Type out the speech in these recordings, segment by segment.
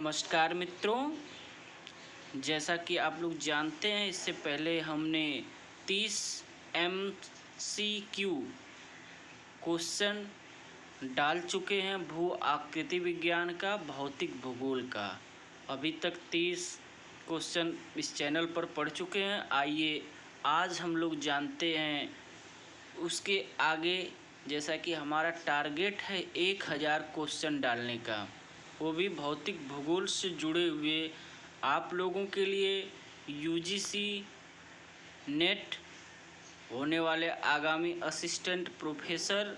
नमस्कार मित्रों, जैसा कि आप लोग जानते हैं इससे पहले हमने 30 MCQ क्वेश्चन डाल चुके हैं भू आकृति विज्ञान का, भौतिक भूगोल का। अभी तक 30 क्वेश्चन इस चैनल पर पढ़ चुके हैं। आइए आज हम लोग जानते हैं उसके आगे। जैसा कि हमारा टारगेट है 1000 क्वेश्चन डालने का, वो भी भौतिक भूगोल से जुड़े हुए। आप लोगों के लिए UGC नेट होने वाले आगामी असिस्टेंट प्रोफेसर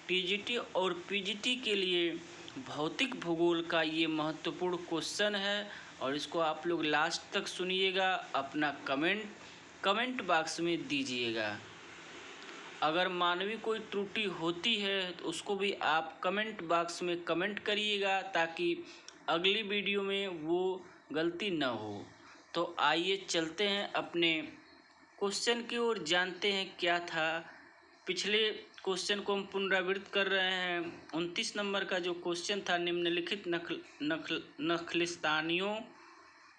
TGT और PGT के लिए भौतिक भूगोल का ये महत्वपूर्ण क्वेश्चन है और इसको आप लोग लास्ट तक सुनिएगा। अपना कमेंट बॉक्स में दीजिएगा। अगर मानवीय कोई त्रुटि होती है तो उसको भी आप कमेंट बॉक्स में कमेंट करिएगा ताकि अगली वीडियो में वो गलती न हो। तो आइए चलते हैं अपने क्वेश्चन की ओर, जानते हैं क्या था। पिछले क्वेश्चन को हम पुनरावृत्त कर रहे हैं। 29 नंबर का जो क्वेश्चन था, निम्नलिखित नखलिस्तानियों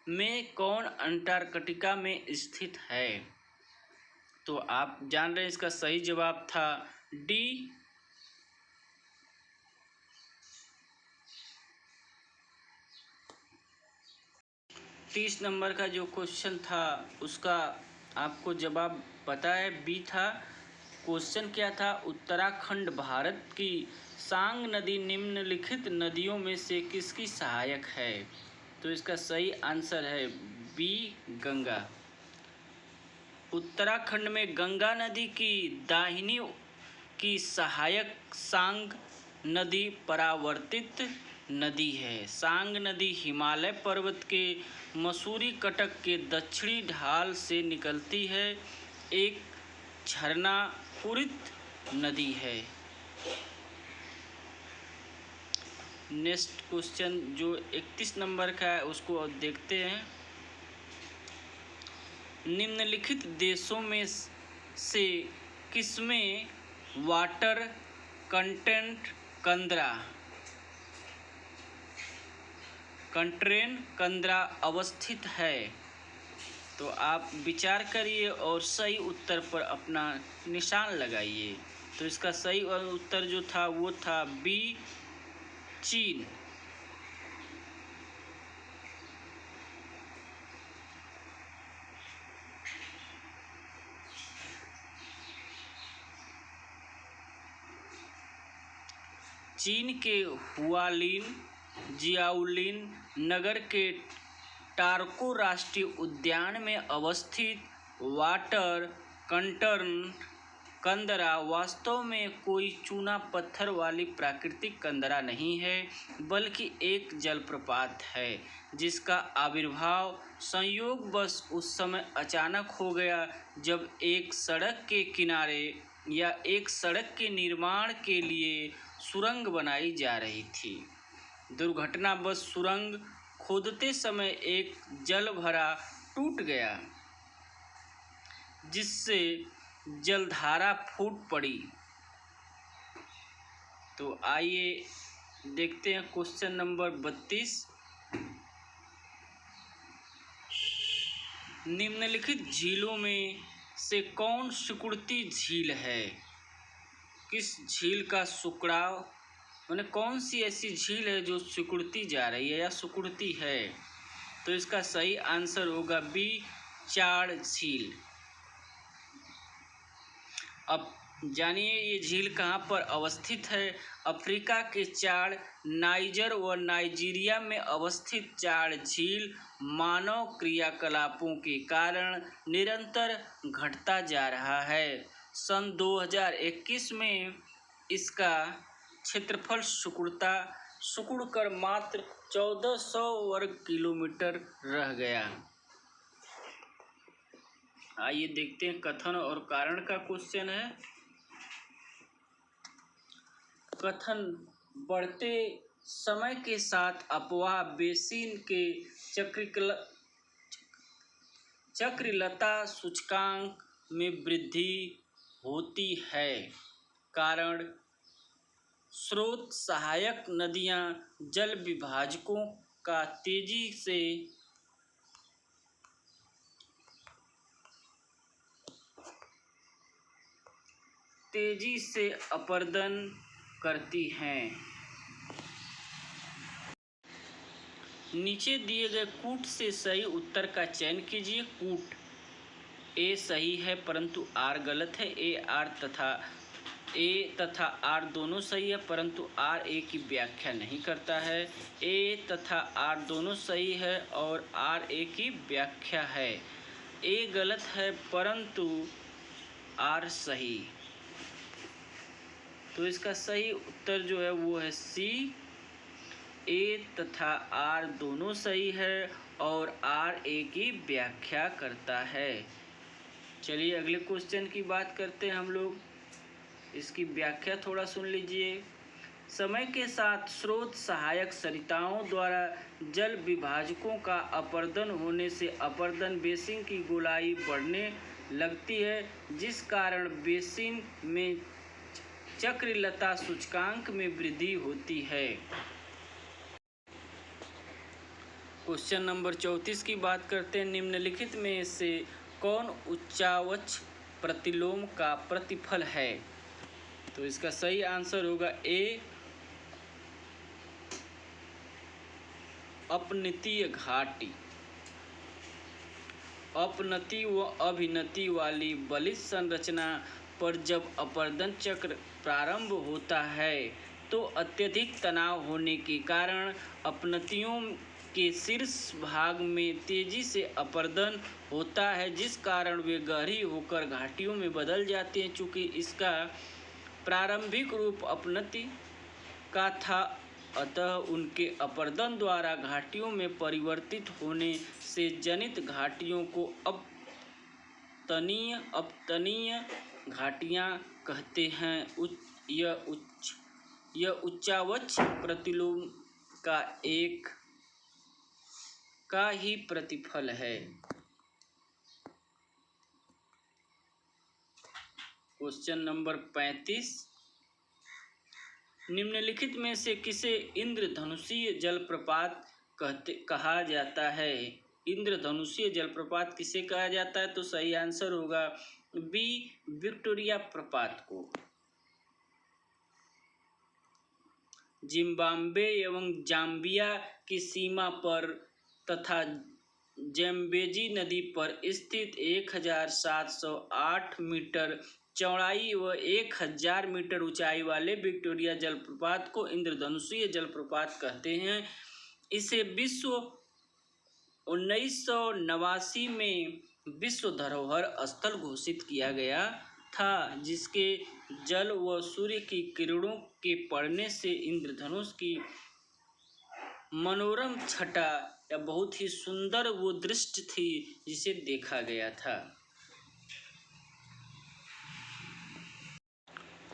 में कौन अंटार्कटिका में स्थित है। तो आप जान रहे हैं इसका सही जवाब था डी। 30 नंबर का जो क्वेश्चन था उसका आपको जवाब पता है, बी था। क्वेश्चन क्या था, उत्तराखंड भारत की सांग नदी निम्नलिखित नदियों में से किसकी सहायक है। तो इसका सही आंसर है बी, गंगा। उत्तराखंड में गंगा नदी की दाहिनी की सहायक सांग नदी परावर्तित नदी है। सांग नदी हिमालय पर्वत के मसूरी कटक के दक्षिणी ढाल से निकलती है। एक झरना पूरित नदी है। नेक्स्ट क्वेश्चन जो 31 नंबर का है उसको अब देखते हैं। निम्नलिखित देशों में से किसमें वाटर कंटेंट कंद्रा अवस्थित है। तो आप विचार करिए और सही उत्तर पर अपना निशान लगाइए। तो इसका सही उत्तर जो था वो था बी, चीन। चीन के हुआलिन जियाओलिन नगर के टार्को राष्ट्रीय उद्यान में अवस्थित वाटर कंदरा वास्तव में कोई चूना पत्थर वाली प्राकृतिक कंदरा नहीं है, बल्कि एक जलप्रपात है जिसका आविर्भाव संयोगवश उस समय अचानक हो गया जब एक सड़क के किनारे या एक सड़क के निर्माण के लिए सुरंग बनाई जा रही थी। दुर्घटनावश सुरंग खोदते समय एक जलभरा टूट गया जिससे जलधारा फूट पड़ी। तो आइए देखते हैं क्वेश्चन नंबर 32। निम्नलिखित झीलों में से कौन सुकुड़ती झील है। किस झील का सुकड़ाव, माने कौन सी ऐसी झील है जो सिकुड़ती जा रही है या सिकुड़ती है। तो इसका सही आंसर होगा बी, चाड़ झील। अब जानिए ये झील कहाँ पर अवस्थित है। अफ्रीका के चाड़ नाइजर व नाइजीरिया में अवस्थित चाड़ झील मानव क्रियाकलापों के कारण निरंतर घटता जा रहा है। सन 2021 में इसका क्षेत्रफल सिकुड़कर मात्र 1400 वर्ग किलोमीटर रह गया। आइए देखते हैं कथन और कारण का क्वेश्चन है। कथन, बढ़ते समय के साथ अपवाह बेसिन के चक्रीयता सूचकांक में वृद्धि होती है। कारण, स्रोत सहायक नदियां जल विभाजकों का तेजी से अपरदन करती हैं। नीचे दिए गए कूट से सही उत्तर का चयन कीजिए। कूट ए सही है परंतु आर गलत है। ए तथा आर दोनों सही है परंतु आर ए की व्याख्या नहीं करता है। ए तथा आर दोनों सही है और आर ए की व्याख्या है। ए गलत है परंतु आर सही। तो इसका सही उत्तर जो है वो है सी। ए तथा आर दोनों सही है और आर ए की व्याख्या करता है। चलिए अगले क्वेश्चन की बात करते हैं हम लोग। इसकी व्याख्या थोड़ा सुन लीजिए। समय के साथ स्रोत सहायक सरिताओं द्वारा जल विभाजकों का अपरदन होने से अपरदन बेसिन की गोलाई बढ़ने लगती है, जिस कारण बेसिन में चक्रीयता सूचकांक में वृद्धि होती है। क्वेश्चन नंबर 34 की बात करते हैं। निम्नलिखित में से कौन उच्चावच प्रतिलोम का प्रतिफल है? तो इसका सही आंसर होगा ए अपनतीय घाटी। अपनति व अभिनति वाली बलित संरचना पर जब अपरदन चक्र प्रारंभ होता है तो अत्यधिक तनाव होने के कारण अपनतियों के शीर्ष भाग में तेजी से अपरदन होता है, जिस कारण वे गहरी होकर घाटियों में बदल जाती हैं। चूँकि इसका प्रारंभिक रूप अपनति का था, अतः उनके अपरदन द्वारा घाटियों में परिवर्तित होने से जनित घाटियों को अपतनीय घाटियाँ कहते हैं। यह उच्चावच प्रतिलोम का ही प्रतिफल है। Question number 35। निम्नलिखित में से किसे इंद्रधनुषीय जलप्रपात कहा जाता है? इंद्रधनुषीय जलप्रपात किसे कहा जाता है? तो सही आंसर होगा बी विक्टोरिया प्रपात को। जिम्बाब्वे एवं जाम्बिया की सीमा पर तथा ज़ैम्बेजी नदी पर स्थित 1708 मीटर चौड़ाई व 1000 मीटर ऊंचाई वाले विक्टोरिया जलप्रपात को इंद्रधनुषीय जलप्रपात कहते हैं। इसे 1989 में विश्व धरोहर स्थल घोषित किया गया था, जिसके जल व सूर्य की किरणों के पड़ने से इंद्रधनुष की मनोरम छटा या बहुत ही सुंदर वो दृश्य थी, जिसे देखा गया था।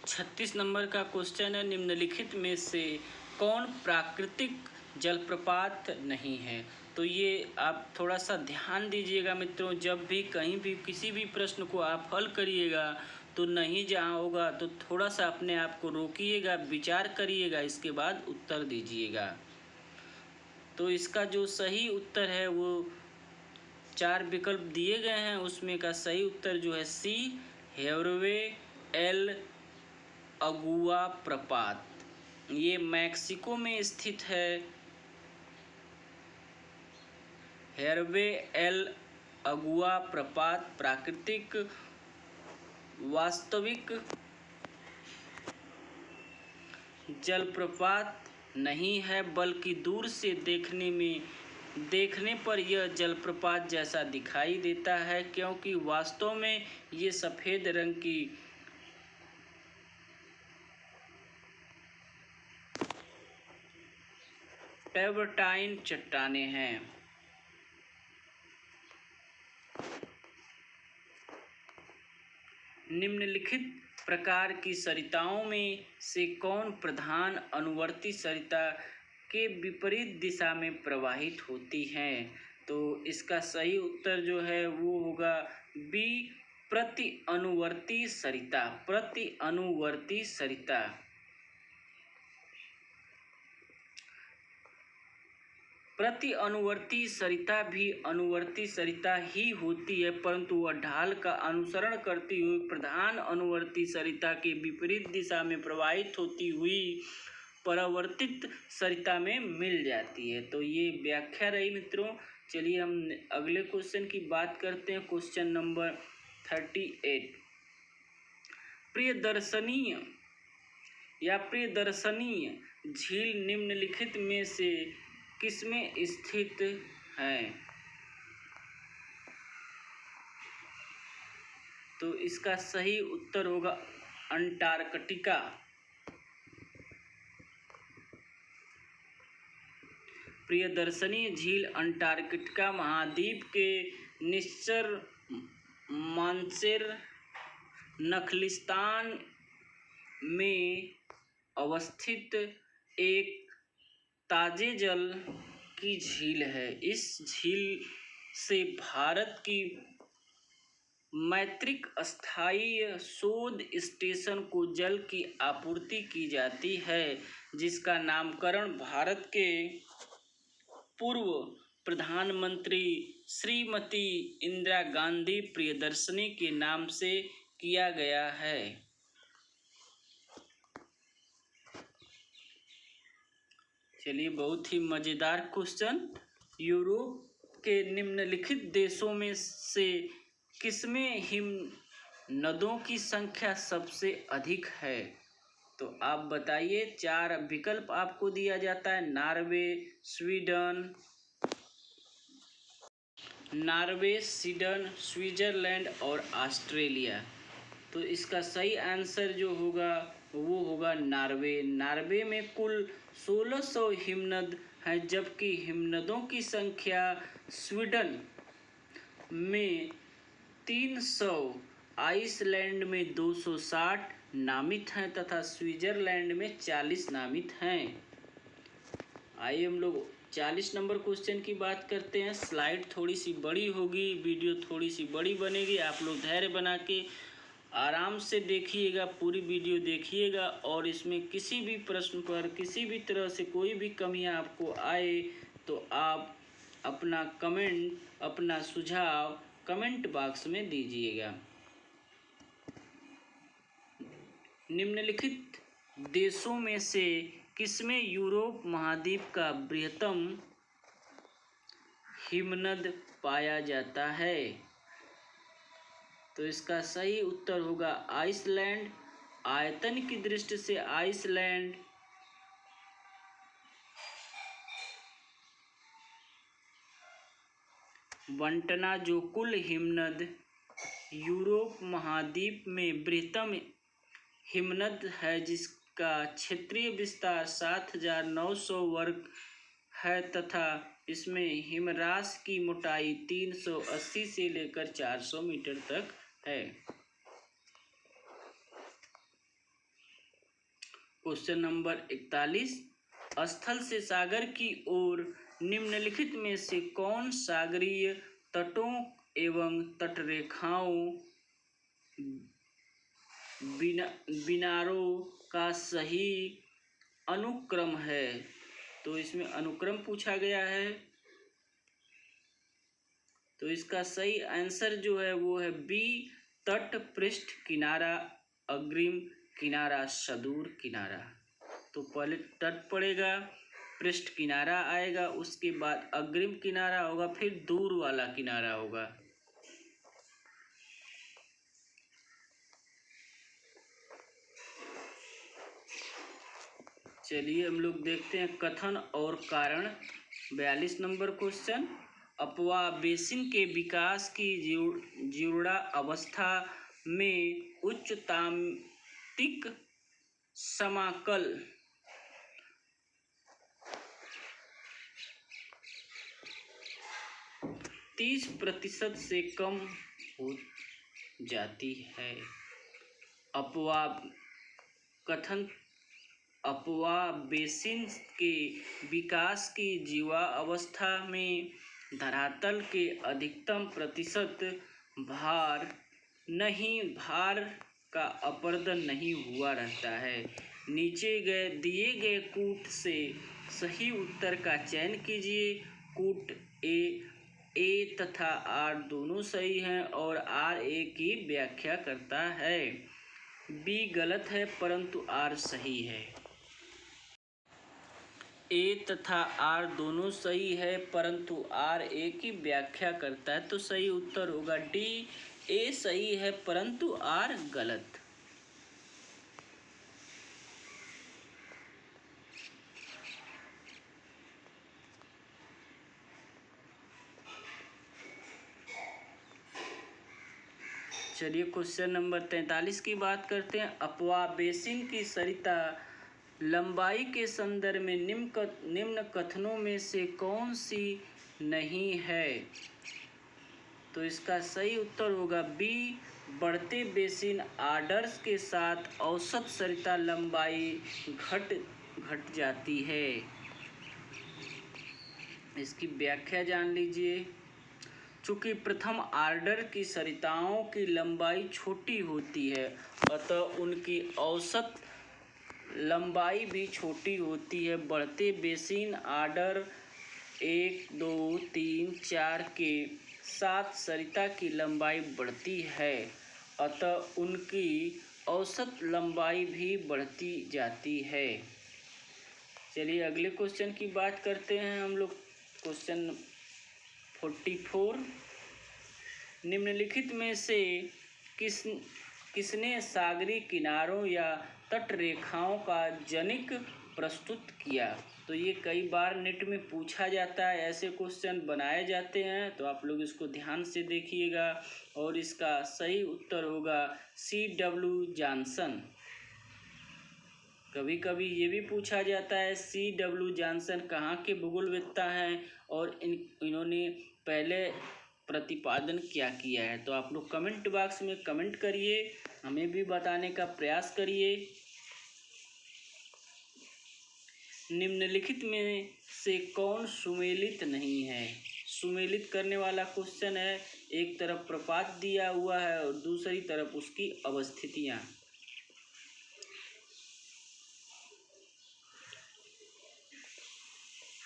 36 नंबर का क्वेश्चन है। निम्नलिखित में से कौन प्राकृतिक जलप्रपात नहीं है? तो ये आप थोड़ा सा ध्यान दीजिएगा मित्रों। जब भी कहीं भी किसी भी प्रश्न को आप हल करिएगा तो नहीं जहाँ होगा तो थोड़ा सा अपने आप को रोकिएगा, विचार करिएगा, इसके बाद उत्तर दीजिएगा। तो इसका जो सही उत्तर है वो 4 विकल्प दिए गए हैं, उसमें का सही उत्तर जो है सी हेरवे एल अगुआ प्रपात। ये मैक्सिको में स्थित है। हेरवे एल अगुआ प्रपात प्राकृतिक वास्तविक जलप्रपात नहीं है, बल्कि दूर से देखने पर यह जलप्रपात जैसा दिखाई देता है, क्योंकि वास्तव में ये सफ़ेद रंग की ट्रैवर्टाइन चट्टानें हैं। निम्नलिखित प्रकार की सरिताओं में से कौन प्रधान अनुवर्ती सरिता के विपरीत दिशा में प्रवाहित होती हैं? तो इसका सही उत्तर जो है वो होगा बी प्रति अनुवर्ती सरिता। प्रति अनुवर्ती सरिता। प्रति अनुवर्ती सरिता भी अनुवर्ती सरिता ही होती है, परंतु वह ढाल का अनुसरण करती हुई प्रधान अनुवर्ती सरिता के विपरीत दिशा में प्रवाहित होती हुई परावर्तित सरिता में मिल जाती है। तो ये व्याख्या रही मित्रों। चलिए हम अगले क्वेश्चन की बात करते हैं। Question number 38। प्रियदर्शनीय या प्रियदर्शनीय झील निम्नलिखित में से किसमें स्थित है? तो इसका सही उत्तर होगा अंटार्कटिका। प्रियदर्शनी झील अंटार्कटिका महाद्वीप के निश्चर मानसेर नखलिस्तान में अवस्थित एक ताजे जल की झील है। इस झील से भारत की मैत्रिक स्थायी शोध स्टेशन को जल की आपूर्ति की जाती है, जिसका नामकरण भारत के पूर्व प्रधानमंत्री श्रीमती इंदिरा गांधी प्रियदर्शनी के नाम से किया गया है। चलिए बहुत ही मज़ेदार क्वेश्चन। यूरोप के निम्नलिखित देशों में से किसमें हिम नदों की संख्या सबसे अधिक है? तो आप बताइए। 4 विकल्प आपको दिया जाता है। नॉर्वे, स्वीडन, स्विट्जरलैंड और ऑस्ट्रेलिया। तो इसका सही आंसर जो होगा वो होगा नॉर्वे। नॉर्वे में कुल 1600 हिमनद हैं, जबकि हिमनदों की संख्या स्वीडन में 300, आइसलैंड में 260 नामित हैं तथा स्विट्जरलैंड में 40 नामित हैं। आइए हम लोग 40 नंबर क्वेश्चन की बात करते हैं। स्लाइड थोड़ी सी बड़ी होगी, वीडियो थोड़ी सी बड़ी बनेगी। आप लोग धैर्य बना के आराम से देखिएगा, पूरी वीडियो देखिएगा, और इसमें किसी भी प्रश्न पर किसी भी तरह से कोई भी कमियां आपको आए तो आप अपना कमेंट, अपना सुझाव कमेंट बॉक्स में दीजिएगा। निम्नलिखित देशों में से किसमें यूरोप महाद्वीप का बृहत्तम हिमनद पाया जाता है? तो इसका सही उत्तर होगा आइसलैंड। आयतन की दृष्टि से आइसलैंड वंटना जो कुल हिमनद यूरोप महाद्वीप में बृहत्तम हिमनद है, जिसका क्षेत्रीय विस्तार 7900 वर्ग है तथा इसमें हिमराश की मोटाई 380 से लेकर 400 मीटर तक है। Question number 41। स्थल से सागर की ओर निम्नलिखित में से कौन सागरीय तटों एवं तटरेखाओं किनारों का सही अनुक्रम है? तो इसमें अनुक्रम पूछा गया है। तो इसका सही आंसर जो है वो है बी, तट, पृष्ठ किनारा, अग्रिम किनारा, सदूर किनारा। तो पहले तट पड़ेगा, पृष्ठ किनारा आएगा, उसके बाद अग्रिम किनारा होगा, फिर दूर वाला किनारा होगा। चलिए हम लोग देखते हैं कथन और कारण। 42 नंबर क्वेश्चन। अपवा बेसिन के विकास की जीर्णा अवस्था में उच्चतांत्रिक समाकल 30% से कम हो जाती है। अपवा बेसिन के विकास की जीवा अवस्था में धरातल के अधिकतम प्रतिशत भार का अपरदन नहीं हुआ रहता है। नीचे दिए गए कूट से सही उत्तर का चयन कीजिए। कूट ए तथा आर दोनों सही हैं और आर ए की व्याख्या करता है। बी गलत है परंतु आर सही है। ए तथा आर दोनों सही है परंतु आर ए की व्याख्या करता है, तो सही उत्तर होगा डी। ए सही है परंतु आर गलत। चलिए क्वेश्चन नंबर 43 की बात करते हैं। अपवा बेसिन की सरिता लंबाई के संदर्भ में निम्न कथनों में से कौन सी नहीं है? तो इसका सही उत्तर होगा बी। बढ़ते बेसिन आर्डर्स के साथ औसत सरिता लंबाई घट जाती है। इसकी व्याख्या जान लीजिए। चूंकि प्रथम आर्डर की सरिताओं की लंबाई छोटी होती है अतः उनकी औसत लंबाई भी छोटी होती है। बढ़ते बेसिन आर्डर 1, 2, 3, 4 के साथ सरिता की लंबाई बढ़ती है अतः उनकी औसत लंबाई भी बढ़ती जाती है। चलिए अगले क्वेश्चन की बात करते हैं हम लोग। क्वेश्चन 44। निम्नलिखित में से किसने सागरी किनारों या तट रेखाओं का जनिक प्रस्तुत किया? तो ये कई बार नेट में पूछा जाता है, ऐसे क्वेश्चन बनाए जाते हैं, तो आप लोग इसको ध्यान से देखिएगा। और इसका सही उत्तर होगा C.W. जॉनसन। कभी कभी ये भी पूछा जाता है C.W. जॉनसन कहाँ के भूगोलवेत्ता हैं और इन्होंने पहले प्रतिपादन क्या किया है। तो आप लोग कमेंट बॉक्स में कमेंट करिए, हमें भी बताने का प्रयास करिए। निम्नलिखित में से कौन सुमेलित नहीं है? सुमेलित करने वाला क्वेश्चन है। एक तरफ प्रपात दिया हुआ है और दूसरी तरफ उसकी अवस्थितियाँ।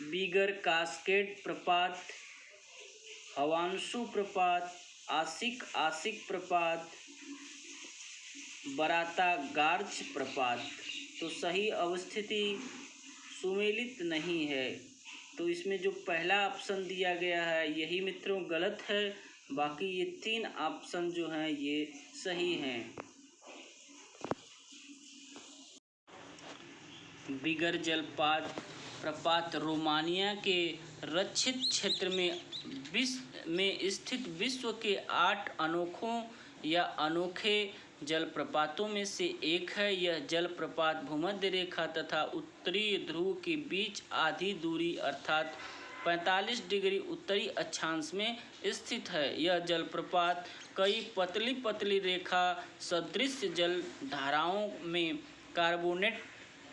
बिगर कास्केड प्रपात, हवांशु प्रपात, आशिक प्रपात, बराता गार्ज प्रपात। तो सही अवस्थिति सुमेलित नहीं है। तो इसमें जो पहला ऑप्शन दिया गया है यही मित्रों गलत है। बाकी ये 3 ऑप्शन जो हैं ये सही हैं। बिगर जलपात प्रपात रोमानिया के रक्षित क्षेत्र में स्थित विश्व के 8 अनोखों या अनोखे जलप्रपातों में से एक है। यह जलप्रपात भूमध्य रेखा तथा उत्तरी ध्रुव के बीच आधी दूरी अर्थात 45 डिग्री उत्तरी अक्षांश में स्थित है। यह जलप्रपात कई पतली पतली रेखा सदृश जल धाराओं में कार्बोनेट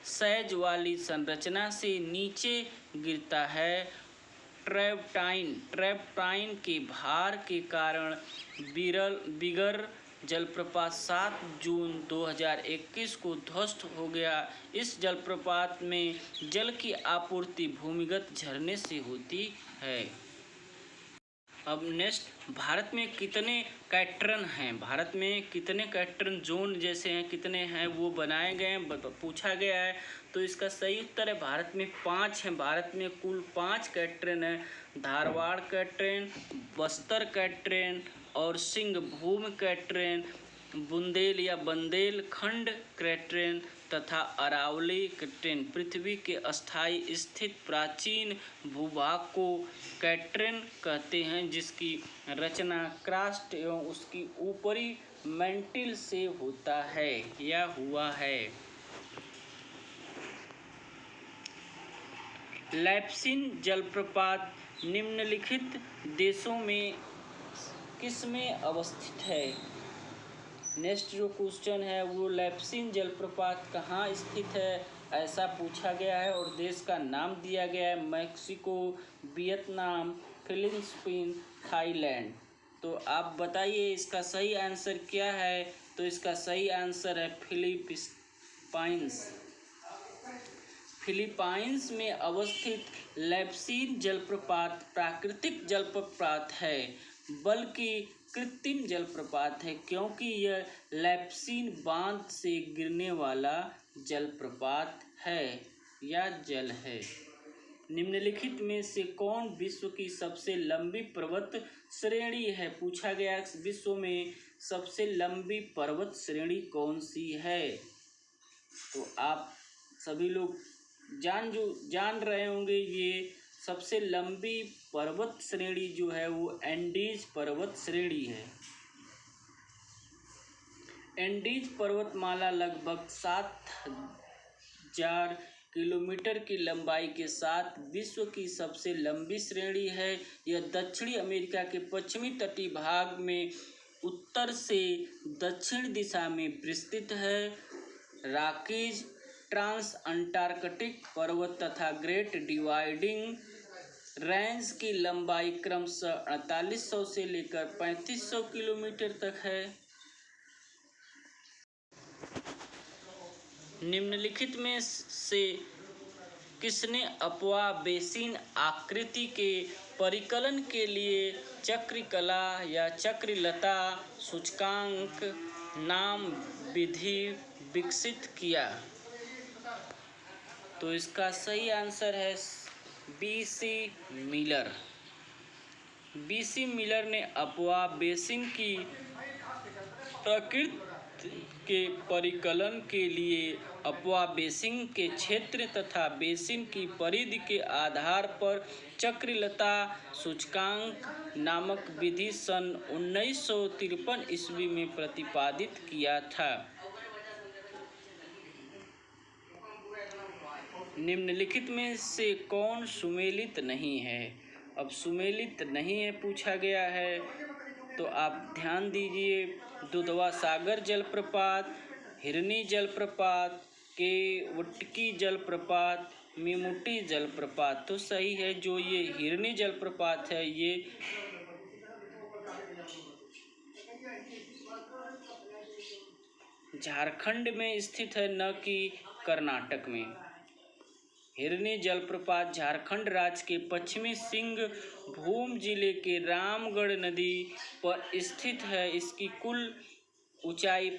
सैज वाली संरचना से नीचे गिरता है। ट्रैप्टाइन के भार के कारण बिगर जलप्रपात 7 जून 2021 को ध्वस्त हो गया। इस जलप्रपात में जल की आपूर्ति भूमिगत झरने से होती है। अब नेक्स्ट, भारत में कितने कैटरन हैं? भारत में कितने कैटरन जोन जैसे हैं कितने हैं वो बनाए गए हैं, पूछा गया है। तो इसका सही उत्तर है भारत में 5 हैं। भारत में कुल 5 कैटरन हैं। धारवाड़ कैटरन, बस्तर कैटरन और सिंहभूम कैटरन, बुंदेल या बुंदेलखंड कैटरन तथा अरावली कैटरन। पृथ्वी के अस्थायी स्थित प्राचीन भूभाग को कैटरन कहते हैं, जिसकी रचना क्रस्ट एवं उसकी ऊपरी मेंटिल से होता है या हुआ है। लैप्सिन जलप्रपात निम्नलिखित देशों में किसमें अवस्थित है? नेक्स्ट जो क्वेश्चन है वो लैप्सिन जलप्रपात कहाँ स्थित है ऐसा पूछा गया है और देश का नाम दिया गया है मैक्सिको, वियतनाम, फिलीपींस, थाईलैंड। तो आप बताइए इसका सही आंसर क्या है? तो इसका सही आंसर है फिलीपींस। फिलीपाइंस में अवस्थित लैप्सीन जलप्रपात प्राकृतिक जलप्रपात है बल्कि कृत्रिम जलप्रपात है, क्योंकि यह लैप्सीन बांध से गिरने वाला जलप्रपात है या जल है। निम्नलिखित में से कौन विश्व की सबसे लंबी पर्वत श्रेणी है? पूछा गया विश्व में सबसे लंबी पर्वत श्रेणी कौन सी है? तो आप सभी लोग जान रहे होंगे, ये सबसे लंबी पर्वत श्रेणी जो है वो एंडीज पर्वत श्रेणी है। एंडीज पर्वतमाला लगभग 7000 किलोमीटर की लंबाई के साथ विश्व की सबसे लंबी श्रेणी है। यह दक्षिणी अमेरिका के पश्चिमी तटीय भाग में उत्तर से दक्षिण दिशा में विस्तृत है। रॉकीज, ट्रांस अंटार्कटिक पर्वत तथा ग्रेट डिवाइडिंग रेंज की लंबाई क्रमशः 4800 से लेकर 3500 किलोमीटर तक है। निम्नलिखित में से किसने अपवा बेसिन आकृति के परिकलन के लिए चक्रिकला या चक्रिलता सूचकांक नाम विधि विकसित किया? तो इसका सही आंसर है बीसी मिलर। बीसी मिलर ने अपवा बेसिन की प्रकृति के परिकलन के लिए अपवा बेसिन के क्षेत्र तथा बेसिन की परिधि के आधार पर चक्रिलता सूचकांक नामक विधि सन 1953 ईस्वी में प्रतिपादित किया था। निम्नलिखित में से कौन सुमेलित नहीं है? अब सुमेलित नहीं है पूछा गया है, तो आप ध्यान दीजिए। दुधवा सागर जलप्रपात, हिरनी जलप्रपात, केवटकी जलप्रपात, मीमुटी जलप्रपात। तो सही है, जो ये हिरनी जलप्रपात है ये झारखंड में स्थित है, न कि कर्नाटक में। हिरनी जलप्रपात झारखंड राज्य के पश्चिमी सिंहभूम जिले के रामगढ़ नदी पर स्थित है। इसकी कुल ऊंचाई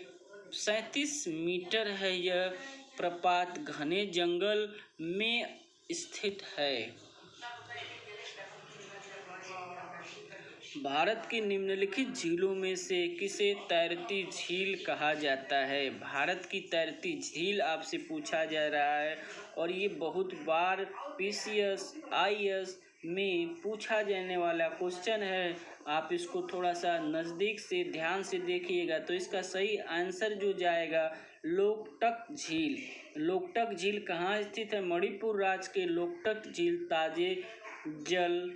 37 मीटर है। यह प्रपात घने जंगल में स्थित है। भारत की निम्नलिखित झीलों में से किसे तैरती झील कहा जाता है? भारत की तैरती झील आपसे पूछा जा रहा है और ये बहुत बार पीसीएस, आईएएस में पूछा जाने वाला क्वेश्चन है। आप इसको थोड़ा सा नज़दीक से ध्यान से देखिएगा तो इसका सही आंसर जो जाएगा लोकटक झील। लोकटक झील कहाँ स्थित है? मणिपुर राज्य के लोकटक झील ताजे जल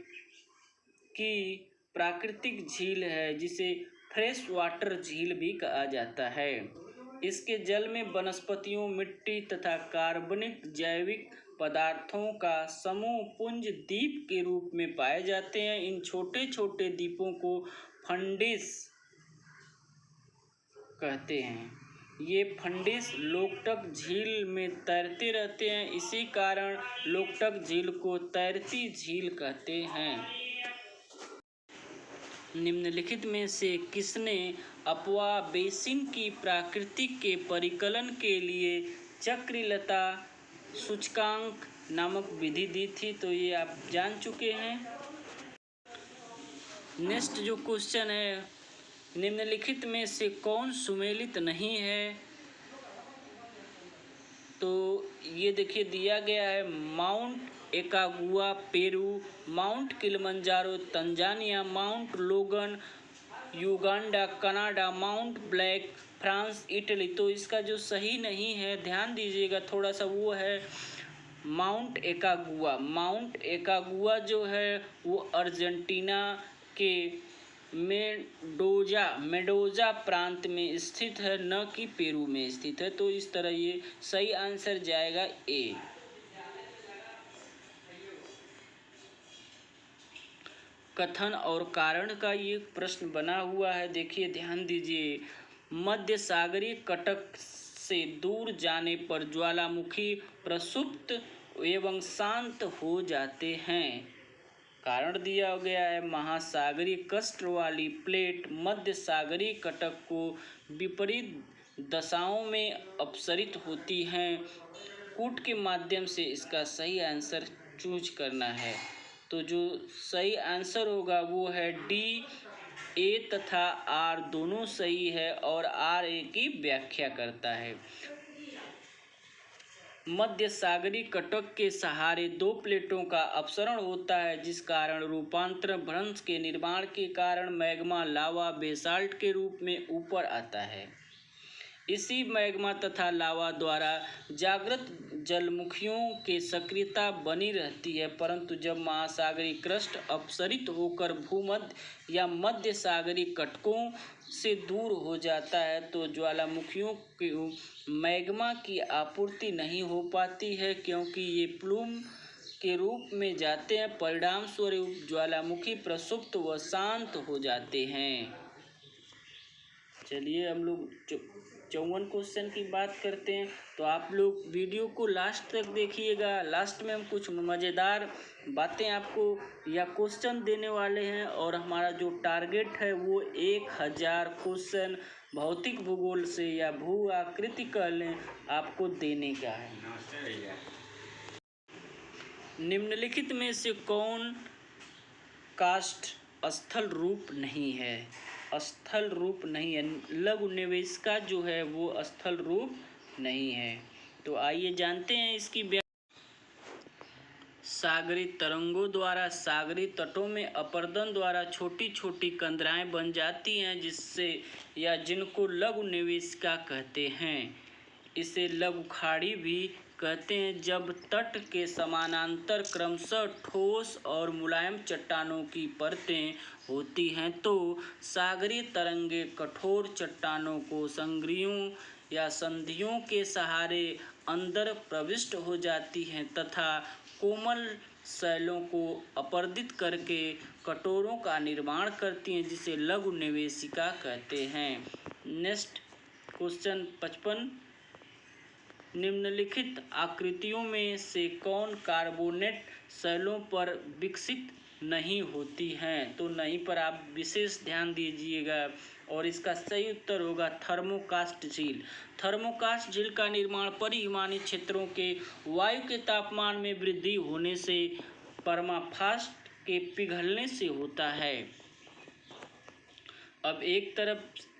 की प्राकृतिक झील है, जिसे फ्रेश वाटर झील भी कहा जाता है। इसके जल में वनस्पतियों, मिट्टी तथा कार्बनिक जैविक पदार्थों का समूह पुंज द्वीप के रूप में पाए जाते हैं। इन छोटे छोटे द्वीपों को फंडिस कहते हैं। ये फंडिस लोकटक झील में तैरते रहते हैं, इसी कारण लोकटक झील को तैरती झील कहते हैं। निम्नलिखित में से किसने अपवा बेसिन की प्रकृति के परिकलन के लिए चक्रिलता सूचकांक नामक विधि दी थी? तो ये आप जान चुके हैं। नेक्स्ट जो क्वेश्चन है, निम्नलिखित में से कौन सुमेलित नहीं है? तो ये देखिए दिया गया है माउंट एकागुआ Peru, Mount Kilimanjaro Tanzania, Mount Logan Uganda Canada, Mount Blanc France Italy. तो इसका जो सही नहीं है, ध्यान दीजिएगा थोड़ा सा, वो है माउंट एकागुआ। माउंट एकागुआ जो है वो अर्जेंटीना के मेडोजा प्रांत में स्थित है, न कि पेरू में स्थित है। तो इस तरह ये सही आंसर जाएगा ए। कथन और कारण का ये प्रश्न बना हुआ है, देखिए ध्यान दीजिए। मध्य सागरीय कटक से दूर जाने पर ज्वालामुखी प्रसुप्त एवं शांत हो जाते हैं। कारण दिया गया है, महासागरीय कष्ट वाली प्लेट मध्य सागरीय कटक को विपरीत दशाओं में अपसरित होती हैं। कूट के माध्यम से इसका सही आंसर चूज करना है। तो जो सही आंसर होगा वो है डी। ए तथा आर दोनों सही है और आर ए की व्याख्या करता है। मध्य सागरीय कटक के सहारे दो प्लेटों का अपसरण होता है, जिस कारण रूपांतरण भ्रंश के निर्माण के कारण मैग्मा लावा बेसाल्ट के रूप में ऊपर आता है। इसी मैग्मा तथा लावा द्वारा जागृत जलमुखियों की सक्रियता बनी रहती है, परंतु जब महासागरीय क्रस्ट अपसरित होकर भूमध्य या मध्य सागरीय कटकों से दूर हो जाता है तो ज्वालामुखियों को मैग्मा की आपूर्ति नहीं हो पाती है, क्योंकि ये प्लूम के रूप में जाते हैं। परिणाम स्वरूप ज्वालामुखी प्रसुप्त व शांत हो जाते हैं। चलिए हम लोग 54 क्वेश्चन की बात करते हैं। तो आप लोग वीडियो को लास्ट तक देखिएगा। लास्ट में हम कुछ मज़ेदार बातें आपको या क्वेश्चन देने वाले हैं और हमारा जो टारगेट है वो 1000 क्वेश्चन भौतिक भूगोल से या भू आकृति कह लें आपको देने का है। निम्नलिखित में से कौन कास्ट स्थल रूप नहीं है? स्थल रूप नहीं है, लघु निवेशिका जो है वो स्थल रूप नहीं है। तो आइए जानते हैं इसकी व्याख्या। सागरीय तरंगों द्वारा सागरीय तटों में अपर्दन द्वारा छोटी छोटी कंदराएं बन जाती हैं, जिससे या जिनको लघु निवेशिका कहते हैं। इसे लघु खाड़ी भी कहते हैं। जब तट के समानांतर क्रमशः ठोस और मुलायम चट्टानों की परतें होती हैं तो सागरीय तरंगें कठोर चट्टानों को संग्रियों या संधियों के सहारे अंदर प्रविष्ट हो जाती हैं तथा कोमल शैलों को अपर्दित करके कटोरों का निर्माण करती हैं, जिसे लघु निवेशिका कहते हैं। Next question 55। निम्नलिखित आकृतियों में से कौन कार्बोनेट शैलों पर विकसित नहीं होती हैं? तो नहीं पर आप विशेष ध्यान दीजिएगा और इसका सही उत्तर होगा थर्मोकास्ट झील। थर्मोकास्ट झील का निर्माण परिहिमानी क्षेत्रों के वायु के तापमान में वृद्धि होने से परमाफ्रॉस्ट के पिघलने से होता है। अब एक तरफ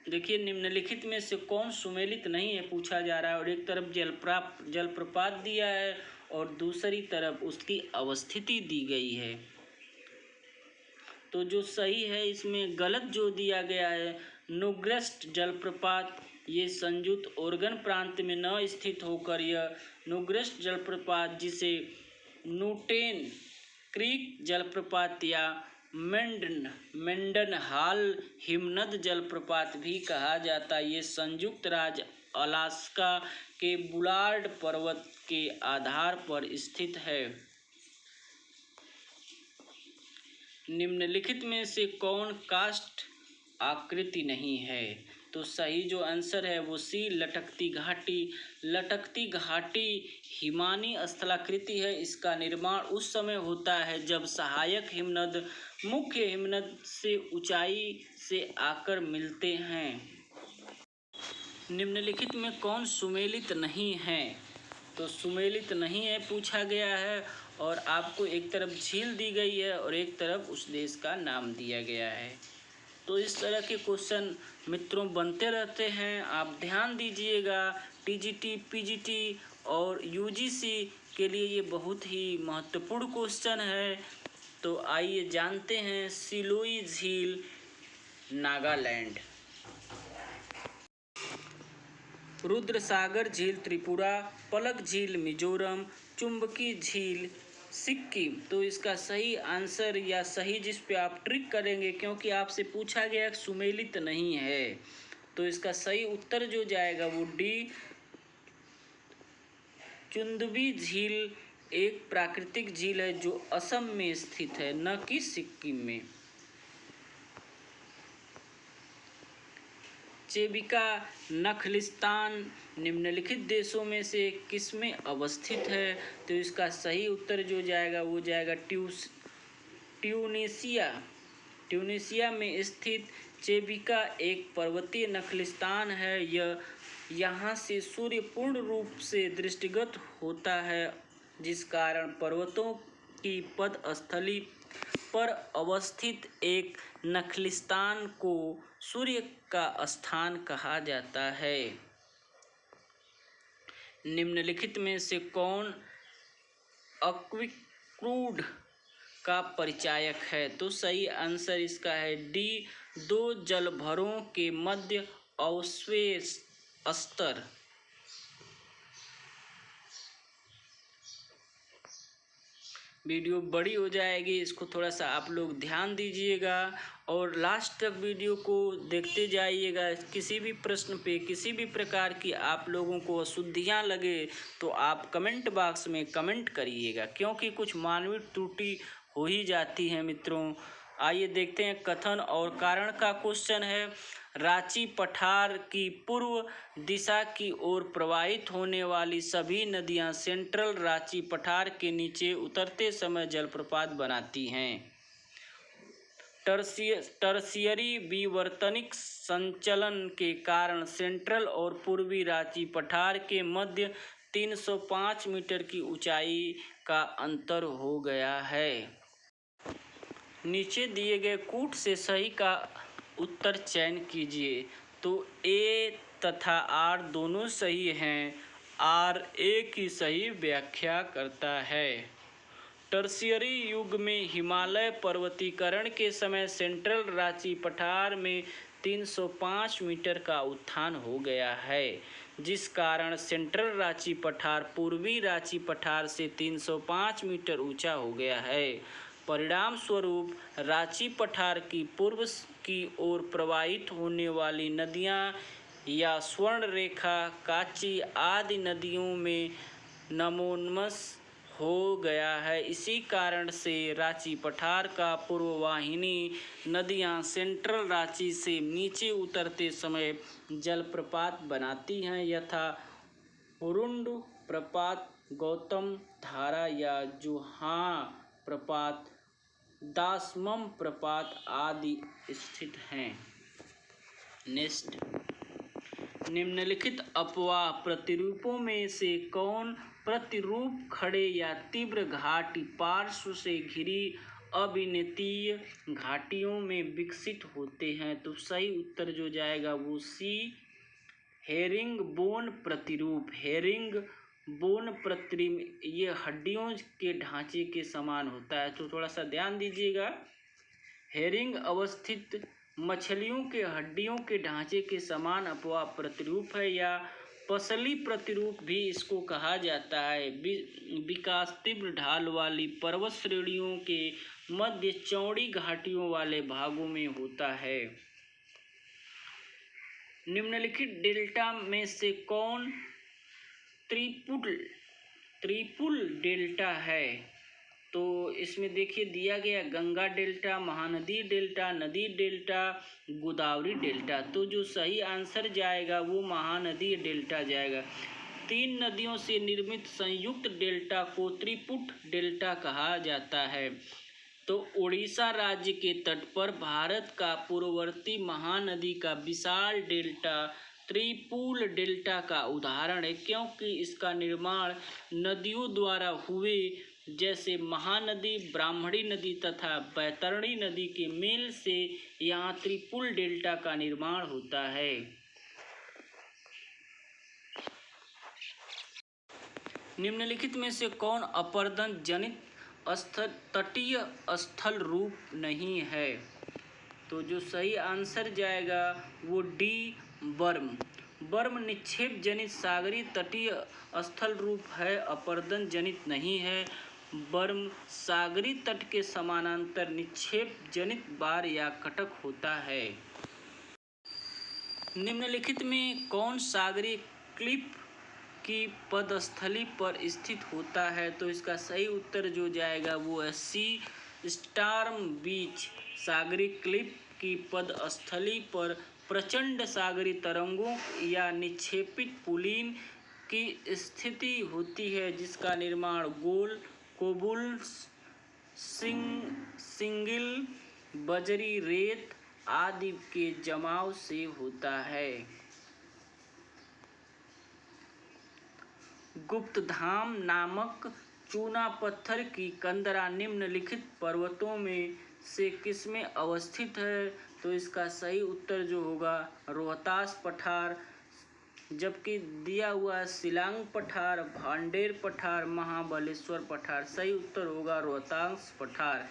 देखिए, निम्नलिखित में से कौन सुमेलित नहीं है पूछा जा रहा है और एक तरफ जलप्रपात दिया है और दूसरी तरफ उसकी अवस्थिति दी गई है। तो जो सही है इसमें गलत जो दिया गया है, नुग्रेस्ट जलप्रपात ये संयुक्त ओरेगन प्रांत में न स्थित होकर यह नुग्रेस्ट जलप्रपात, जिसे न्यूटेन क्रीक जलप्रपात या मेंडनहाल हिमनद जलप्रपात भी कहा जाता है, ये संयुक्त राज्य अलास्का के बुलार्ड पर्वत के आधार पर स्थित है। निम्नलिखित में से कौन कास्ट आकृति नहीं है? तो सही जो आंसर है वो सी, लटकती घाटी। लटकती घाटी हिमानी स्थलाकृति है। इसका निर्माण उस समय होता है जब सहायक हिमनद मुख्य हिमनद से ऊंचाई से आकर मिलते हैं। निम्नलिखित में कौन सुमेलित नहीं है? तो सुमेलित नहीं है पूछा गया है और आपको एक तरफ झील दी गई है और एक तरफ उस देश का नाम दिया गया है। तो इस तरह के क्वेश्चन मित्रों बनते रहते हैं, आप ध्यान दीजिएगा। टीजीटी, पीजीटी और यूजीसी के लिए ये बहुत ही महत्वपूर्ण क्वेश्चन है। तो आइए जानते हैं सिलोई झील नागालैंड, रुद्रसागर झील त्रिपुरा, पलक झील मिजोरम, चुंबकी झील सिक्किम। तो इसका सही आंसर या सही जिस पे आप ट्रिक करेंगे, क्योंकि आपसे पूछा गया सुमेलित नहीं है, तो इसका सही उत्तर जो जाएगा वो डी, चुंदबी झील एक प्राकृतिक झील है जो असम में स्थित है, न कि सिक्किम में। चेबिका नखलिस्तान निम्नलिखित देशों में से किसमें अवस्थित है? तो इसका सही उत्तर जो जाएगा वो जाएगा ट्यूनीशिया। ट्यूनीशिया में स्थित चेबिका एक पर्वतीय नखलिस्तान है। यह यहाँ से सूर्य पूर्ण रूप से दृष्टिगत होता है, जिस कारण पर्वतों की पदस्थली पर अवस्थित एक नखलिस्तान को सूर्य का स्थान कहा जाता है। निम्नलिखित में से कौन अक्विक्रूड का परिचायक है? तो सही आंसर इसका है डी, दो जलभरों के मध्य अवशेष स्तर। वीडियो बड़ी हो जाएगी, इसको थोड़ा सा आप लोग ध्यान दीजिएगा और लास्ट तक वीडियो को देखते जाइएगा। किसी भी प्रश्न पे किसी भी प्रकार की आप लोगों को अशुद्धियाँ लगे तो आप कमेंट बॉक्स में कमेंट करिएगा, क्योंकि कुछ मानवीय त्रुटि हो ही जाती है मित्रों। आइए देखते हैं कथन और कारण का क्वेश्चन है। रांची पठार की पूर्व दिशा की ओर प्रवाहित होने वाली सभी नदियां सेंट्रल रांची पठार के नीचे उतरते समय जलप्रपात बनाती हैं। टर्शियरी विवर्तनिक संचलन के कारण सेंट्रल और पूर्वी रांची पठार के मध्य 305 मीटर की ऊंचाई का अंतर हो गया है। नीचे दिए गए कूट से सही का उत्तर चयन कीजिए। तो ए तथा आर दोनों सही हैं। आर ए की सही व्याख्या करता है। टर्शियरी युग में हिमालय पर्वतीकरण के समय सेंट्रल रांची पठार में 305 मीटर का उत्थान हो गया है, जिस कारण सेंट्रल रांची पठार पूर्वी रांची पठार से 305 मीटर ऊंचा हो गया है। परिणाम स्वरूप रांची पठार की पूर्व की ओर प्रवाहित होने वाली नदियां या स्वर्ण रेखा, काची आदि नदियों में नमोन्मस हो गया है। इसी कारण से रांची पठार का पूर्ववाहिनी नदियां सेंट्रल रांची से नीचे उतरते समय जलप्रपात बनाती हैं, यथा हुरुंड प्रपात, गौतम धारा या जुहा प्रपात, दासमम प्रपात आदि स्थित हैं। नेक्स्ट, निम्नलिखित अपवाह प्रतिरूपों में से कौन प्रतिरूप खड़े या तीव्र घाटी पार्श्व से घिरी अविनतीय घाटियों में विकसित होते हैं? तो सही उत्तर जो जाएगा वो सी, हेरिंग बोन प्रतिरूप। हेरिंग बोन प्रतिरूप ये हड्डियों के ढांचे के समान होता है, तो थोड़ा सा ध्यान दीजिएगा। हेरिंग अवस्थित मछलियों के हड्डियों के ढांचे के समान अपवाह प्रतिरूप है, या पसली प्रतिरूप भी इसको कहा जाता है। विकास तीव्र ढाल वाली पर्वत श्रेणियों के मध्य चौड़ी घाटियों वाले भागों में होता है। निम्नलिखित डेल्टा में से कौन त्रिपुल डेल्टा है? तो इसमें देखिए दिया गया गंगा डेल्टा, महानदी डेल्टा, नदी डेल्टा, गोदावरी डेल्टा। तो जो सही आंसर जाएगा वो महानदी डेल्टा जाएगा। 3 नदियों से निर्मित संयुक्त डेल्टा को त्रिपुट डेल्टा कहा जाता है। तो उड़ीसा राज्य के तट पर भारत का पूर्ववर्ती महानदी का विशाल डेल्टा त्रिपुल डेल्टा का उदाहरण है, क्योंकि इसका निर्माण नदियों द्वारा हुए जैसे महानदी, ब्राह्मणी नदी तथा बैतरणी नदी के मेल से यहाँ त्रिपुल डेल्टा का निर्माण होता है। निम्नलिखित में से कौन अपरदन जनित तटीय स्थल रूप नहीं है? तो जो सही आंसर जाएगा वो डी, वर्म। वर्म निक्षेप जनित सागरीय तटीय स्थल रूप है, अपरदन जनित नहीं है। वर्म सागरीय तट के समानांतर निक्षेप जनित बार या कटक होता है। निम्नलिखित में कौन सागरीय क्लिफ की पदस्थली पर स्थित होता है? तो इसका सही उत्तर जो जाएगा वो है सी, स्टॉर्म बीच। सागरीय क्लिफ की पदस्थली पर प्रचंड सागरी तरंगों या निक्षेपित पुलिन की स्थिति होती है, जिसका निर्माण गोल कोबुल्स, सिंगिल, बजरी, रेत आदि के जमाव से होता है। गुप्तधाम नामक चूना पत्थर की कंदरा निम्नलिखित पर्वतों में से किसमें अवस्थित है? तो इसका सही उत्तर जो होगा रोहतास पठार, जबकि दिया हुआ शिलांग पठार, भांडेर पठार, महाबलेश्वर पठार। सही उत्तर होगा रोहतास पठार।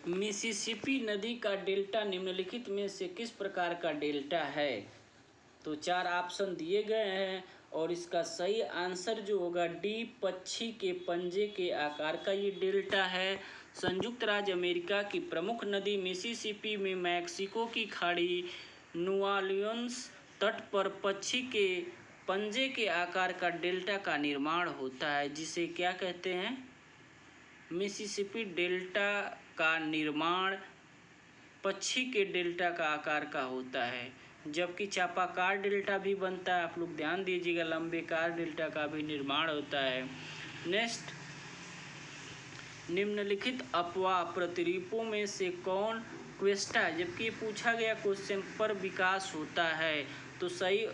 मिसिसिपी नदी का डेल्टा निम्नलिखित में से किस प्रकार का डेल्टा है? तो 4 ऑप्शन दिए गए हैं और इसका सही आंसर जो होगा डी, पक्षी के पंजे के आकार का ये डेल्टा है। संयुक्त राज्य अमेरिका की प्रमुख नदी मिसिसिपी में मैक्सिको की खाड़ी न्यू तट पर पक्षी के पंजे के आकार का डेल्टा का निर्माण होता है, जिसे क्या कहते हैं? मिसिसिपी डेल्टा का निर्माण पक्षी के डेल्टा का आकार का होता है, जबकि चापाकार डेल्टा भी बनता है। आप लोग ध्यान दीजिएगा, लंबेकार डेल्टा का भी निर्माण होता है। नेक्स्ट, निम्नलिखित अपवाह प्रतिरूपों में से कौन क्वेस्टा, जबकि ये पूछा गया क्वेश्चन पर विकास होता है, तो सही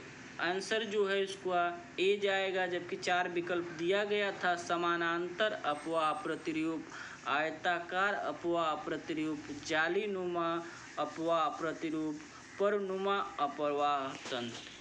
आंसर जो है इसका ए जाएगा, जबकि 4 विकल्प दिया गया था। समानांतर अपवाह प्रतिरूप, आयताकार अपवाह प्रतिरूप, जालीनुमा अपवाह प्रतिरूप, परनुमा अपवाह तंत्र।